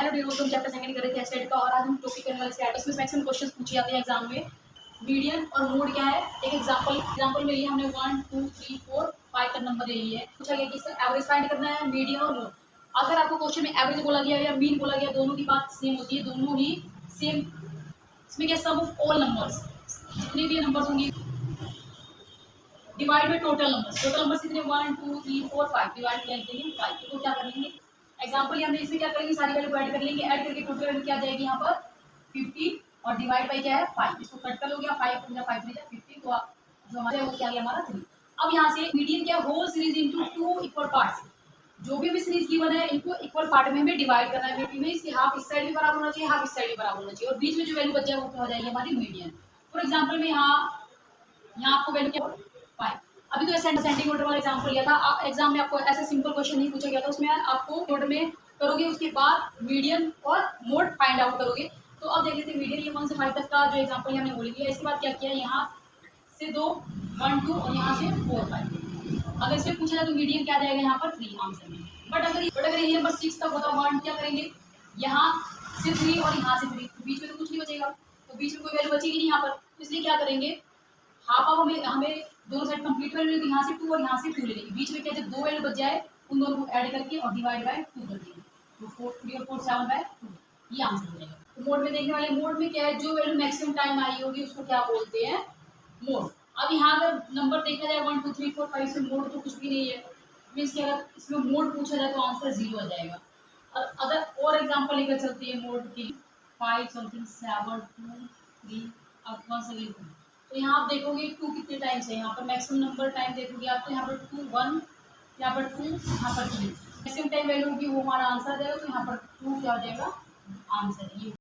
Hello dear दोस्तों, chapter second कर रहे थे स्टेट का और आज हम टॉपिक करने वाले स्टेट। इसमें मैक्सिमम क्वेश्चंस पूछे जाते हैं एग्जाम में। मीडियन और मोड क्या है, एक एग्जांपल में लिया हमने 1 2 3 4 5 का नंबर ले लिया है। पूछा गया कि इसका एवरेज फाइंड करना है, मीडियन और मोड। अगर आपको क्वेश्चन में एवरेज बोला गया या मीन बोला गया, दोनों की बात सेम होती है, दोनों ही सेम। इसमें क्या सम ऑफ ऑल नंबर्स, जितने भी नंबर्स होंगे डिवाइड में टोटल नंबर्स कितने 1 2 3 4 5 डिवाइड कर देंगे 5 को क्या कर लेंगे एग्जांपल हमने इसमें क्या करेंगे, सारी वैल्यू ऐड कर लेंगे, ऐड करके टोटल वैल्यू क्या आ जाएगी यहाँ पर 50 और डिवाइड बाई क्या है 5। इसको कट कर लो गया 5 5 50 तो जो हमारे वो क्या आ गया हमारा 3। अब यहाँ से मीडियन क्या whole series into 2 equal parts, जो भी हमें सीरीज गिवन है इनको इक्वल पार्ट में हमें डिवाइड करना है। 50 में इसकी हाफ इस साइड भी बराबर होना चाहिए, हाफ इस साइड भी बराबर होना चाहिए और बीच में जो वैल्यू बच जाए वो क्या हो जाएगी हमारी मीडियन। फॉर एग्जाम्पल में यहाँ आपको वैल्यू क्या 5। अभी तो सेंटीमीटर वाला एग्जाम्पल लिया था, एग्जाम में आपको ऐसे सिंपल क्वेश्चन नहीं पूछा गया था, उसमें आपको नोट में करोगे, उसके बाद मीडियन और मोड फाइंड आउट करोगे। तो अब देख लेते हैं मीडियन, ये 1 से 5 तक का जो एग्जाम्पल हमने बोल दिया। इसके बाद क्या किया, यहाँ से 2 1 2 और यहाँ से 4 5। अगर इसमें पूछा जाए तो मीडियन क्या जाएगा यहाँ पर 3 आंसर में। बट अगर ये नंबर 6 तक होता 1 क्या करेंगे, यहाँ से 3 और यहाँ से 3, तो बीच में तो कुछ नहीं बचेगा, तो बीच में कोई वैल्यू बचेगी नहीं यहाँ पर। तो इसलिए क्या करेंगे, हाफ ऑफ हमें दोनों साइड कंप्लीट कर लेंगे, यहाँ से 2 और यहाँ से 2 ले लेंगे। बीच में क्या जब दो वैल्यू बच जाए उन दोनों को ऐड करके और डिवाइड बाय 2 कर देंगे, तो 4 3 और 4 7 बाय 2 ये आंसर हो जाएगा। तो मोड में देखने वाले, मोड में क्या है, जो वैल्यू मैक्सिमम टाइम आई होगी उसको क्या बोलते हैं, मोड। अब यहाँ अगर नंबर देखा जाए 1 2 3 4 5 से मोड तो कुछ भी नहीं है, मीन्स कि अगर इसमें मोड पूछा जाए तो आंसर 0 आ जाएगा। और अगर और एग्जाम्पल लेकर चलते हैं मोड की, 5 समथिंग 7 2 3 अब 1 सेकेंड 2। तो यहाँ आप देखोगे 2 कितने टाइम्स है, यहाँ पर मैक्सिमम नंबर टाइम देखोगे आप, तो यहाँ पर 2 1, यहाँ पर 2, यहाँ पर 3 मैक्सिमम टाइम वैल्यू होगी वो हमारा आंसर देगा। तो यहाँ पर 2 क्या हो जाएगा आंसर, ये